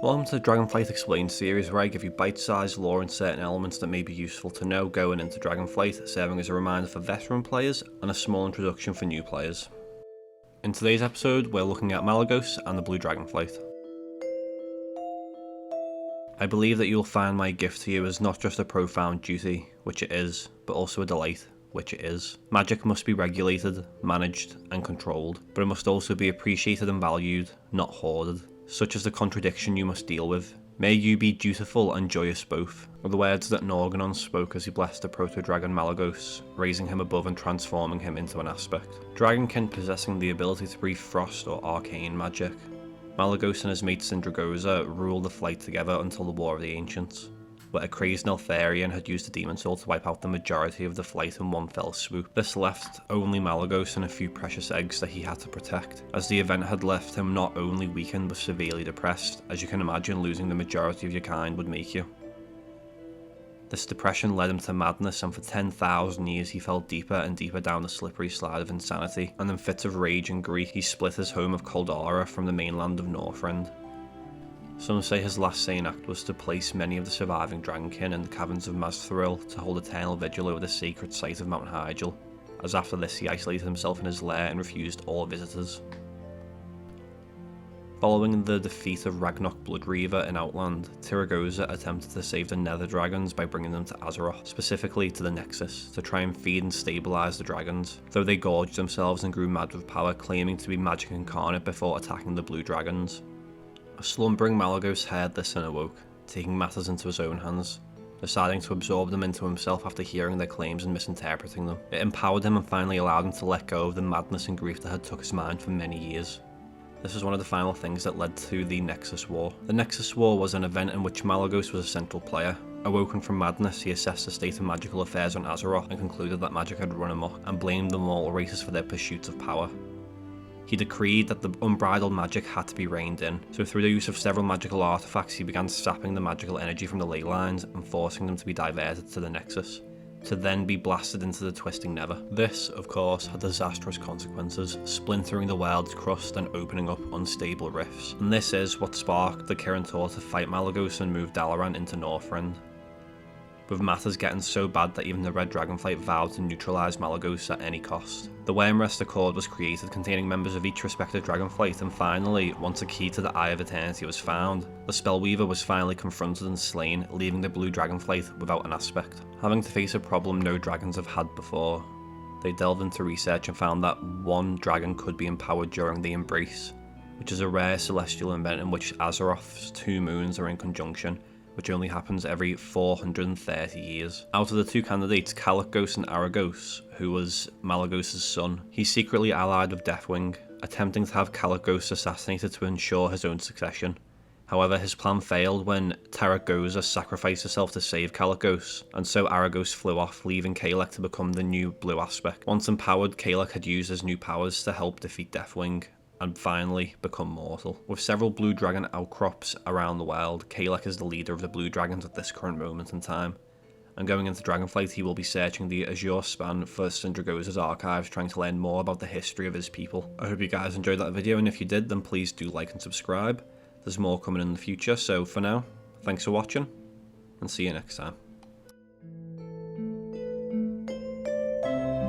Welcome to the Dragonflight Explained series, where I give you bite-sized lore and certain elements that may be useful to know going into Dragonflight, serving as a reminder for veteran players and a small introduction for new players. In today's episode, we're looking at Malygos and the Blue Dragonflight. I believe that you'll find my gift to you is not just a profound duty, which it is, but also a delight, which it is. Magic must be regulated, managed, and controlled, but it must also be appreciated and valued, not hoarded. Such is the contradiction you must deal with. May you be dutiful and joyous both, are the words that Norganon spoke as he blessed the proto-dragon Malygos, raising him above and transforming him into an aspect. Dragonkin possessing the ability to breathe frost or arcane magic. Malygos and his mate Sindragosa ruled the flight together until the War of the Ancients, where a crazed Neltharion had used a demon soul to wipe out the majority of the flight in one fell swoop. This left only Malygos and a few precious eggs that he had to protect, as the event had left him not only weakened but severely depressed, as you can imagine losing the majority of your kind would make you. This depression led him to madness, and for 10,000 years he fell deeper and deeper down the slippery slide of insanity, and in fits of rage and grief he split his home of Caldara from the mainland of Northrend. Some say his last sane act was to place many of the surviving Dragonkin in the caverns of Mazthril to hold eternal vigil over the sacred site of Mount Hyjal, as after this he isolated himself in his lair and refused all visitors. Following the defeat of Ragnarok Bloodreaver in Outland, Tyragosa attempted to save the Nether Dragons by bringing them to Azeroth, specifically to the Nexus, to try and feed and stabilise the dragons, though they gorged themselves and grew mad with power, claiming to be magic incarnate before attacking the Blue Dragons. A slumbering Malygos heard this and awoke, taking matters into his own hands, deciding to absorb them into himself after hearing their claims and misinterpreting them. It empowered him and finally allowed him to let go of the madness and grief that had took his mind for many years. This was one of the final things that led to the Nexus War. The Nexus War was an event in which Malygos was a central player. Awoken from madness, he assessed the state of magical affairs on Azeroth and concluded that magic had run amok, and blamed the mortal races for their pursuits of power. He decreed that the unbridled magic had to be reined in, so through the use of several magical artifacts he began sapping the magical energy from the ley lines and forcing them to be diverted to the Nexus, to then be blasted into the twisting nether. This, of course, had disastrous consequences, splintering the world's crust and opening up unstable rifts. And this is what sparked the Kirin Tor to fight Malygos and move Dalaran into Northrend, with matters getting so bad that even the Red Dragonflight vowed to neutralise Malygos at any cost. The Wyrmrest Accord was created, containing members of each respective Dragonflight, and finally, once a key to the Eye of Eternity was found, the Spellweaver was finally confronted and slain, leaving the Blue Dragonflight without an aspect. Having to face a problem no dragons have had before, they delved into research and found that one dragon could be empowered during the Embrace, which is a rare celestial event in which Azeroth's two moons are in conjunction, which only happens every 430 years. Out of the two candidates, Malygos and Aragos, who was Malygos' son, he secretly allied with Deathwing, attempting to have Malygos assassinated to ensure his own succession. However, his plan failed when Tyragosa sacrificed herself to save Malygos, and so Aragos flew off, leaving Kalek to become the new blue aspect. Once empowered, Kalek had used his new powers to help defeat Deathwing, and finally become mortal. With several blue dragon outcrops around the world, Kalek is the leader of the blue dragons at this current moment in time, and going into Dragonflight he will be searching the Azure Span for Sindragosa's archives, trying to learn more about the history of his people. I hope you guys enjoyed that video, and if you did, then please do like and subscribe. There's more coming in the future, so for now, thanks for watching, and see you next time.